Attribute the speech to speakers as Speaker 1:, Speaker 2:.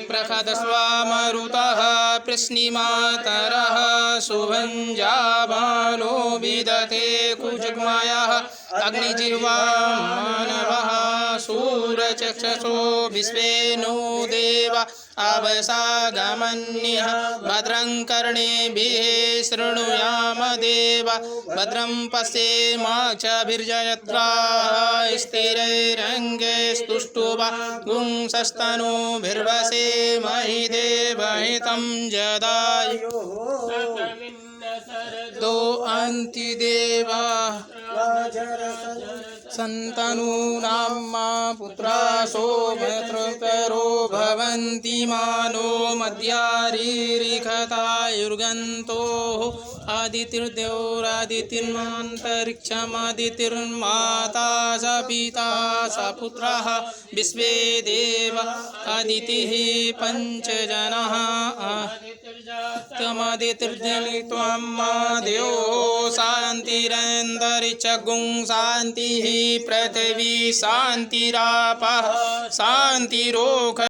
Speaker 1: प्रखदस्वामरुतः प्रश्निमातरः सुभञ्जाबालो विदते कुजग्मयः अग्निजिह्वा मानवः सूरचक्षसो विश्वे नो देवा अवसागमन्यः भद्रं कर्णेभिः शृणुयाम देवा भद्रं पश्येमाक्षभिर्जयत्राः स्थिरैरङ्गैस्तुष्टुवा गुंसस्तनूभिर्वसेमहि देवहितं जदायुः दो अन्तिदेवा सन्तनूनां मा पुत्रा सोमतृकरो भवन्ति मानो मद्यारीरिखतायुर्गन्तोः आदितिर्देवरादितिर्मान्तरिक्षमादितिर्माता स पिता स पुत्रः विश्वे देव आदितिः पञ्चजनः तमदितिर्जनित्वां मा देवो शान्तिरन्तरिक्षगुं शान्तिः पृथिवी शान्तिरापः शान्तिरोख